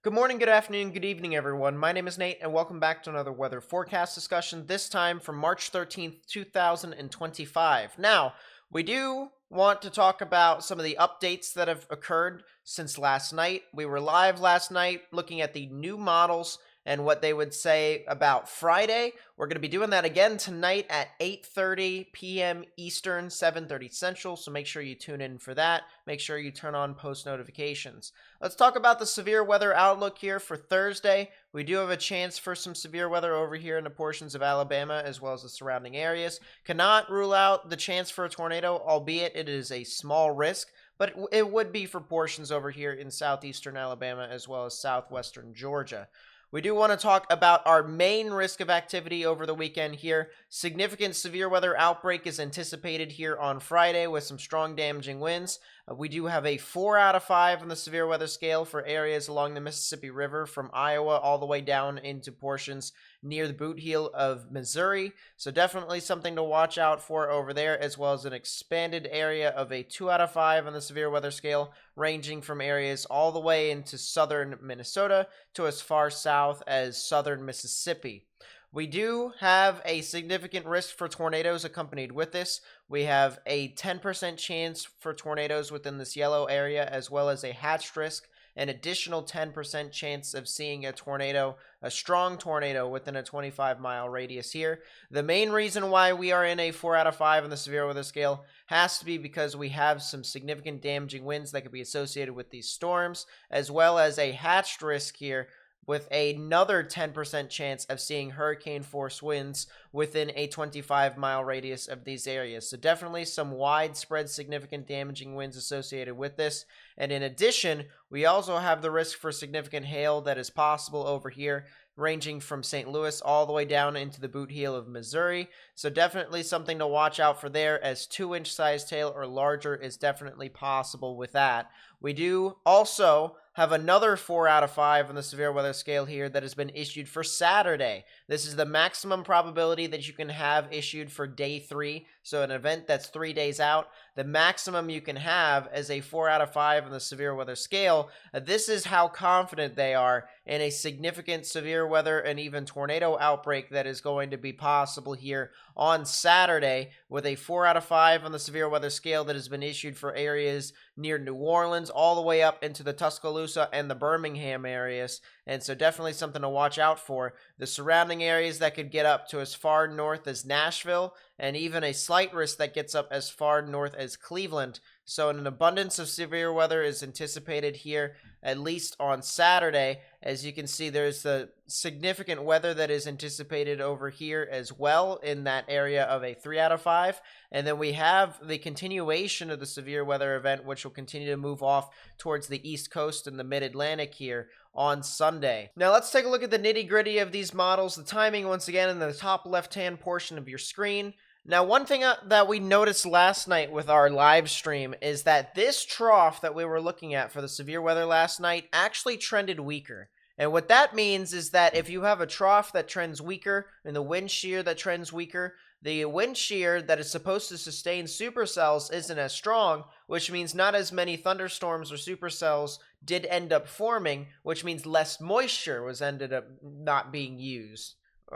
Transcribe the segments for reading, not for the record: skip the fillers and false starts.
Good morning, good afternoon, good evening, everyone. My name is Nate, and welcome back to another weather forecast discussion, this time from March 13th, 2025. Now, we do want to talk about some of the updates that have occurred since last night. We were live last night looking at the new models and what they would say about Friday. We're going to be doing that again tonight at 8:30 p.m. Eastern, 7:30 Central, so make sure you tune in for that. Make sure you turn on post notifications. Let's talk about the severe weather outlook here for Thursday. We do have a chance for some severe weather over here in the portions of Alabama as well as the surrounding areas. Cannot rule out the chance for a tornado, albeit it is a small risk, but it would be for portions over here in southeastern Alabama as well as southwestern Georgia. We do want to talk about our main risk of activity over the weekend here. Significant severe weather outbreak is anticipated here on Friday with some strong damaging winds. We do have a 4 out of 5 on the severe weather scale for areas along the Mississippi River from Iowa all the way down into portions near the boot heel of Missouri. So definitely something to watch out for over there, as well as an expanded area of a 2 out of 5 on the severe weather scale, ranging from areas all the way into southern Minnesota to as far south as southern Mississippi. We do have a significant risk for tornadoes accompanied with this. We have a 10% chance for tornadoes within this yellow area, as well as a hatched risk, an additional 10% chance of seeing a tornado, a strong tornado within a 25-mile radius here. The main reason why we are in a 4 out of 5 on the severe weather scale has to be because we have some significant damaging winds that could be associated with these storms, as well as a hatched risk here with another 10% chance of seeing hurricane force winds within a 25-mile radius of these areas. So definitely some widespread significant damaging winds associated with this. And in addition, we also have the risk for significant hail that is possible over here, ranging from St. Louis all the way down into the boot heel of Missouri. So definitely something to watch out for there, as 2-inch sized hail or larger is definitely possible with that. We do also have another 4 out of 5 on the severe weather scale here that has been issued for Saturday. This is the maximum probability that you can have issued for day 3, so an event that's 3 days out. The maximum you can have is a 4 out of 5 on the severe weather scale. This is how confident they are in a significant severe weather and even tornado outbreak that is going to be possible here on Saturday, with a 4 out of 5 on the severe weather scale that has been issued for areas near New Orleans all the way up into the Tuscaloosa and the Birmingham areas. And so definitely something to watch out for. The surrounding areas that could get up to as far north as Nashville, and even a slight risk that gets up as far north as Cleveland. So an abundance of severe weather is anticipated here, at least on Saturday. As you can see, there's the significant weather that is anticipated over here as well in that area of a 3 out of 5. And then we have the continuation of the severe weather event, which will continue to move off towards the East Coast and the Mid-Atlantic here on Sunday. Now let's take a look at the nitty-gritty of these models. The timing, once again, in the top left-hand portion of your screen. Now, one thing that we noticed last night with our live stream is that this trough that we were looking at for the severe weather last night actually trended weaker. And what that means is that if you have a trough that trends weaker and the wind shear that trends weaker, the wind shear that is supposed to sustain supercells isn't as strong, which means not as many thunderstorms or supercells did end up forming, which means less moisture was ended up not being used.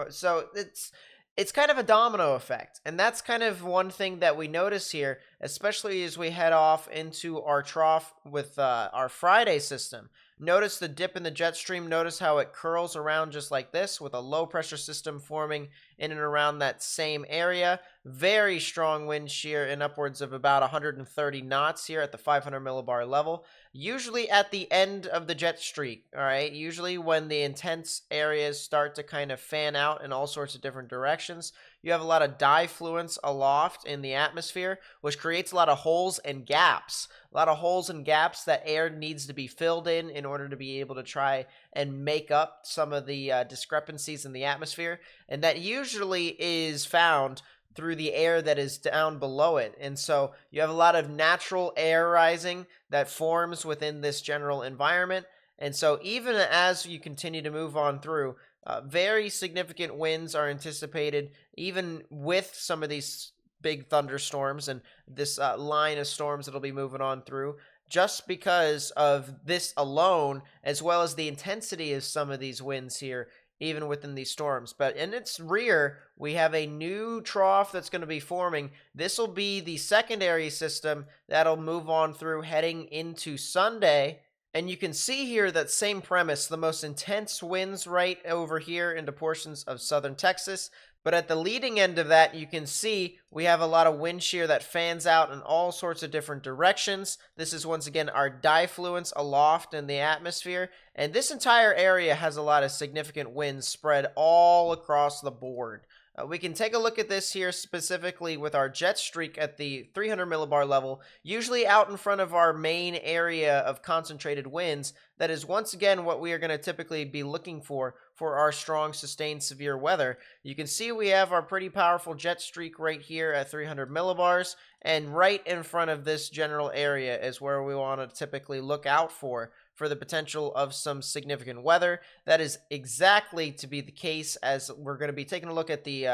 So it's kind of a domino effect. And that's kind of one thing that we notice here, especially as we head off into our trough with our Friday system. Notice the dip in the jet stream. Notice how it curls around just like this, with a low pressure system forming in and around that same area. Very strong wind shear in upwards of about 130 knots here at the 500 millibar level. Usually at the end of the jet streak, all right? Usually when the intense areas start to kind of fan out in all sorts of different directions, you have a lot of diffluence aloft in the atmosphere, which creates a lot of holes and gaps. A lot of holes and gaps that air needs to be filled in order to be able to try and make up some of the discrepancies in the atmosphere. And that usually is found through the air that is down below it. And so you have a lot of natural air rising that forms within this general environment. And so even as you continue to move on through, very significant winds are anticipated, even with some of these big thunderstorms and this line of storms that'll be moving on through. just because of this alone, as well as the intensity of some of these winds here, even within these storms. But in its rear, we have a new trough that's going to be forming. This will be the secondary system that'll move on through heading into Sunday. And you can see here that same premise, the most intense winds right over here into portions of southern Texas. But at the leading end of that, you can see we have a lot of wind shear that fans out in all sorts of different directions. This is once again our difluence aloft in the atmosphere. And this entire area has a lot of significant winds spread all across the board. We can take a look at this here specifically with our jet streak at the 300 millibar level, usually out in front of our main area of concentrated winds. That is once again what we are going to typically be looking for our strong, sustained, severe weather. You can see we have our pretty powerful jet streak right here at 300 millibars, and right in front of this general area is where we want to typically look out for the potential of some significant weather. That is exactly to be the case, as we're going to be taking a look at the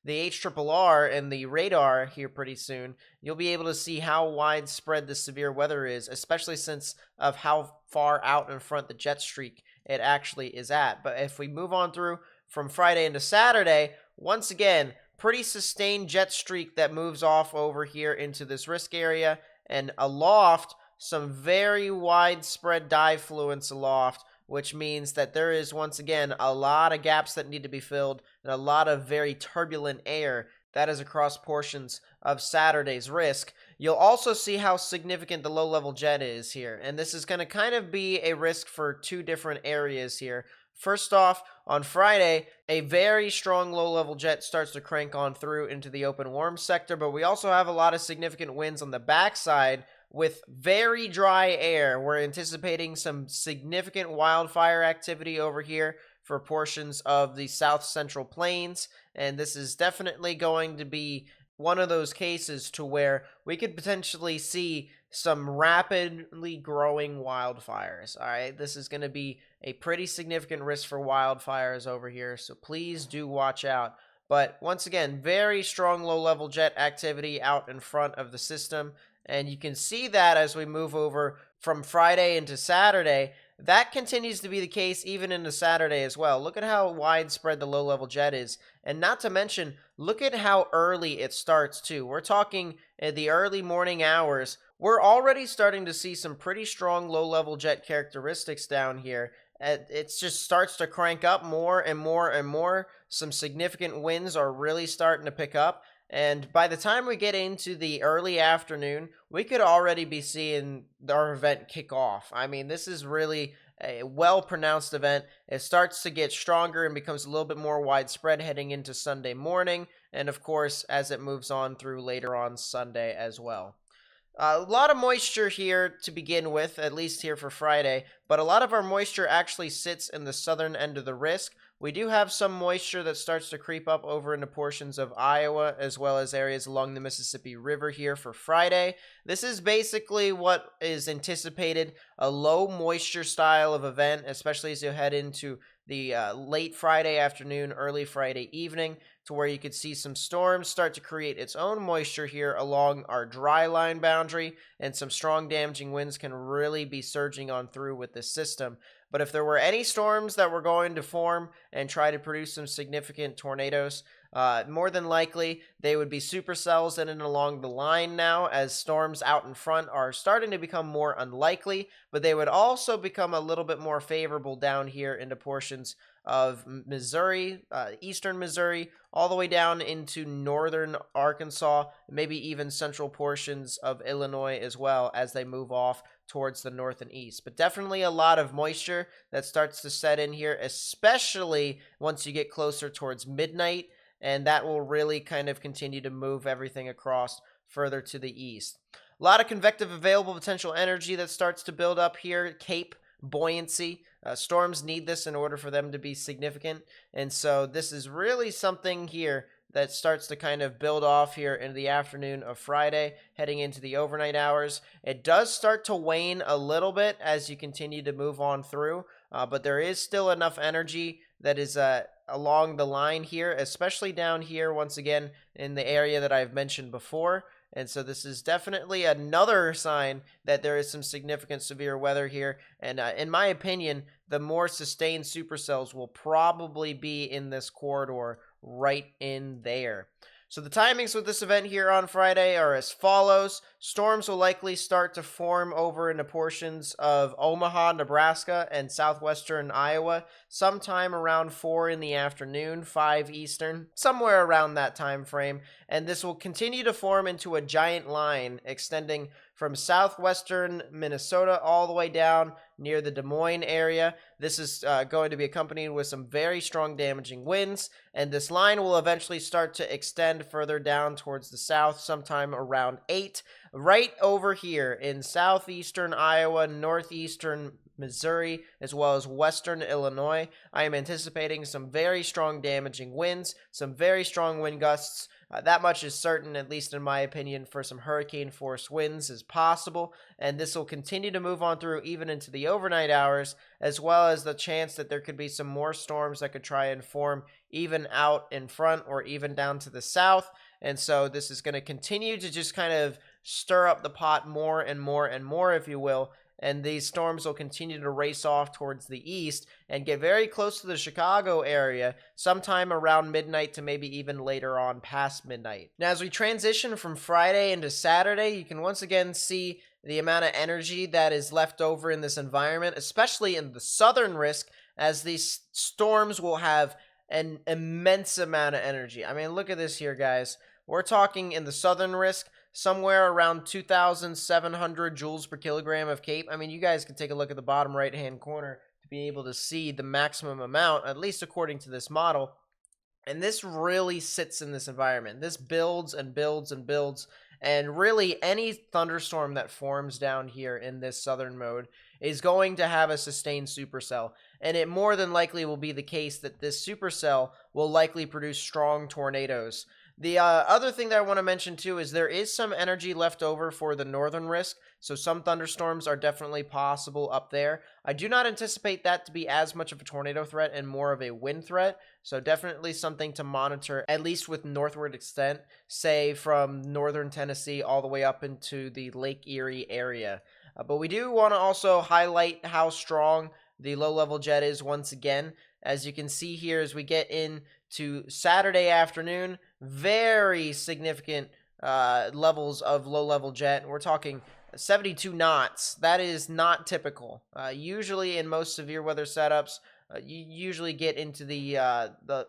HRRR and the radar here pretty soon. You'll be able to see how widespread the severe weather is, especially since of how far out in front the jet streak it actually is at. But if we move on through from Friday into Saturday, once again, pretty sustained jet streak that moves off over here into this risk area, and aloft, some very widespread difluence aloft, which means that there is once again a lot of gaps that need to be filled and a lot of very turbulent air that is across portions of Saturday's risk. You'll also see how significant the low-level jet is here, and this is going to kind of be a risk for two different areas here. First off, on Friday, a very strong low-level jet starts to crank on through into the open warm sector, but we also have a lot of significant winds on the backside with very dry air. We're anticipating some significant wildfire activity over here for portions of the south central plains, and this is definitely going to be one of those cases to where we could potentially see some rapidly growing wildfires. All right, this is going to be a pretty significant risk for wildfires over here, so please do watch out. But once again, very strong low-level jet activity out in front of the system, and you can see that as we move over from Friday into Saturday. That continues to be the case even into Saturday as well. Look at how widespread the low-level jet is. And not to mention, look at how early it starts too. We're talking in the early morning hours. We're already starting to see some pretty strong low-level jet characteristics down here. It just starts to crank up more and more and more. Some significant winds are really starting to pick up. And by the time we get into the early afternoon, we could already be seeing our event kick off. I mean, this is really a well-pronounced event. It starts to get stronger and becomes a little bit more widespread heading into Sunday morning. And of course, as it moves on through later on Sunday as well. A lot of moisture here to begin with, at least here for Friday, but a lot of our moisture actually sits in the southern end of the risk. We do have some moisture that starts to creep up over into portions of Iowa, as well as areas along the Mississippi River here for Friday. This is basically what is anticipated, a low moisture style of event, especially as you head into the late Friday afternoon, early Friday evening, to where you could see some storms start to create its own moisture here along our dry line boundary, and some strong damaging winds can really be surging on through with this system. But if there were any storms that were going to form and try to produce some significant tornadoes, more than likely they would be supercells in and along the line now, as storms out in front are starting to become more unlikely, but they would also become a little bit more favorable down here into portions of Missouri, eastern Missouri, all the way down into northern Arkansas, maybe even central portions of Illinois as well, as they move off towards the north and east. But definitely a lot of moisture that starts to set in here, especially once you get closer towards midnight, and that will really kind of continue to move everything across further to the east. A lot of convective available potential energy that starts to build up here, Cape buoyancy. Storms need this in order for them to be significant, and so this is really something here that starts to kind of build off here in the afternoon of Friday, heading into the overnight hours. It does start to wane a little bit as you continue to move on through, but there is still enough energy that is along the line here, especially down here once again in the area that I've mentioned before. And so this is definitely another sign that there is some significant severe weather here. And in my opinion, the more sustained supercells will probably be in this corridor right in there. So the timings with this event here on Friday are as follows. Storms will likely start to form over into portions of Omaha, Nebraska, and southwestern Iowa sometime around 4 in the afternoon, 5 Eastern, somewhere around that time frame. And this will continue to form into a giant line extending from southwestern Minnesota all the way down near the Des Moines area. This is going to be accompanied with some very strong damaging winds, and this line will eventually start to extend further down towards the south sometime around 8, right over here in southeastern Iowa, northeastern Missouri, as well as western Illinois. I am anticipating some very strong damaging winds, some very strong wind gusts. That much is certain, at least in my opinion, for some hurricane force winds is possible, and this will continue to move on through even into the overnight hours, as well as the chance that there could be some more storms that could try and form even out in front or even down to the south. And so this is going to continue to just kind of stir up the pot more and more and more, if you will. And these storms will continue to race off towards the east and get very close to the Chicago area sometime around midnight to maybe even later on past midnight. Now, as we transition from Friday into Saturday, you can once again see the amount of energy that is left over in this environment, especially in the southern risk, as these storms will have an immense amount of energy. I mean, look at this here, guys. We're talking in the southern risk, somewhere around 2,700 joules per kilogram of CAPE. I mean, you guys can take a look at the bottom right-hand corner to be able to see the maximum amount, at least according to this model. And this really sits in this environment. This builds and builds and builds. And really, any thunderstorm that forms down here in this southern mode is going to have a sustained supercell. And it more than likely will be the case that this supercell will likely produce strong tornadoes. The other thing that I want to mention too is there is some energy left over for the northern risk, so some thunderstorms are definitely possible up there. I do not anticipate that to be as much of a tornado threat and more of a wind threat, so definitely something to monitor, at least with northward extent, say from northern Tennessee all the way up into the Lake Erie area. But we do want to also highlight how strong the low-level jet is once again. As you can see here, as we get into Saturday afternoon, very significant levels of low-level jet. We're talking 72 knots. That is not typical. Usually in most severe weather setups, you usually get into the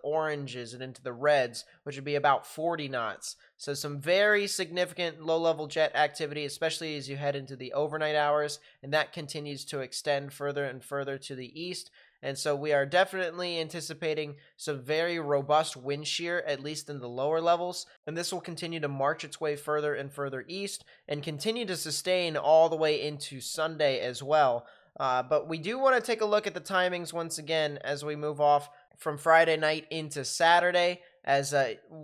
oranges and into the reds, which would be about 40 knots. So some very significant low-level jet activity, especially as you head into the overnight hours, and that continues to extend further and further to the east. And so we are definitely anticipating some very robust wind shear, at least in the lower levels. And this will continue to march its way further and further east and continue to sustain all the way into Sunday as well. But we do want to take a look at the timings once again as we move off from Friday night into Saturday, as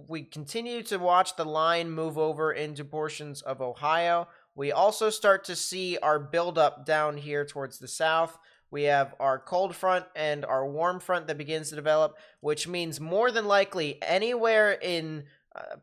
we continue to watch the line move over into portions of Ohio. We also start to see our buildup down here towards the south. We have our cold front and our warm front that begins to develop, which means more than likely anywhere in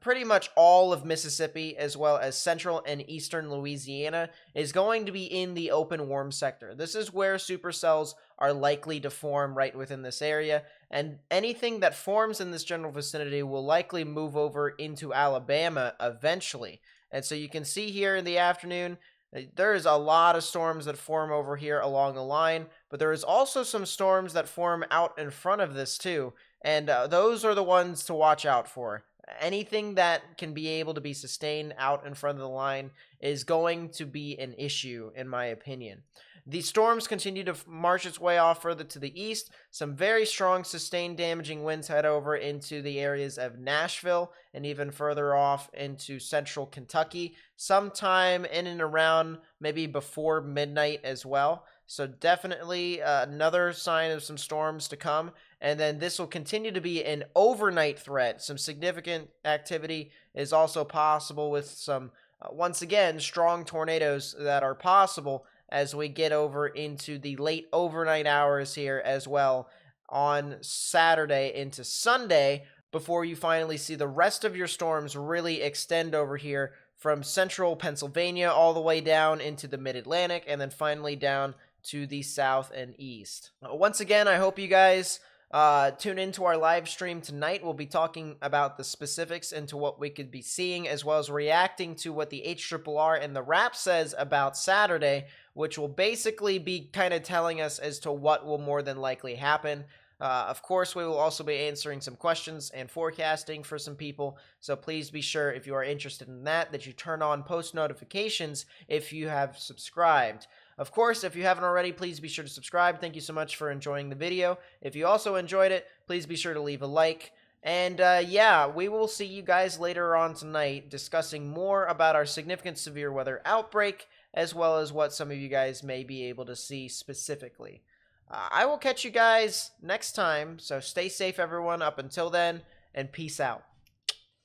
pretty much all of Mississippi, as well as central and eastern Louisiana, is going to be in the open warm sector. This is where supercells are likely to form right within this area, and anything that forms in this general vicinity will likely move over into Alabama eventually. And so you can see here in the afternoon, there is a lot of storms that form over here along the line, but there is also some storms that form out in front of this too, and those are the ones to watch out for. Anything that can be able to be sustained out in front of the line is going to be an issue, in my opinion. The storms continue to march its way off further to the east. Some very strong, sustained, damaging winds head over into the areas of Nashville and even further off into central Kentucky, sometime in and around maybe before midnight as well. So definitely another sign of some storms to come. And then this will continue to be an overnight threat. Some significant activity is also possible with some, once again, strong tornadoes that are possible as we get over into the late overnight hours here as well on Saturday into Sunday, before you finally see the rest of your storms really extend over here from central Pennsylvania all the way down into the mid-Atlantic, and then finally down to the south and east. Once again, I hope you guys tune into our live stream tonight. We'll be talking about the specifics into what we could be seeing, as well as reacting to what the HRRR and the RAP says about Saturday, which will basically be kind of telling us as to what will more than likely happen. Of course, we will also be answering some questions and forecasting for some people, so please be sure, if you are interested in that you turn on post notifications if you have subscribed. Of course, if you haven't already, please be sure to subscribe. Thank you so much for enjoying the video. If you also enjoyed it, please be sure to leave a like. And yeah, we will see you guys later on tonight discussing more about our significant severe weather outbreak, as well as what some of you guys may be able to see specifically. I will catch you guys next time, so stay safe, everyone, up until then, and peace out.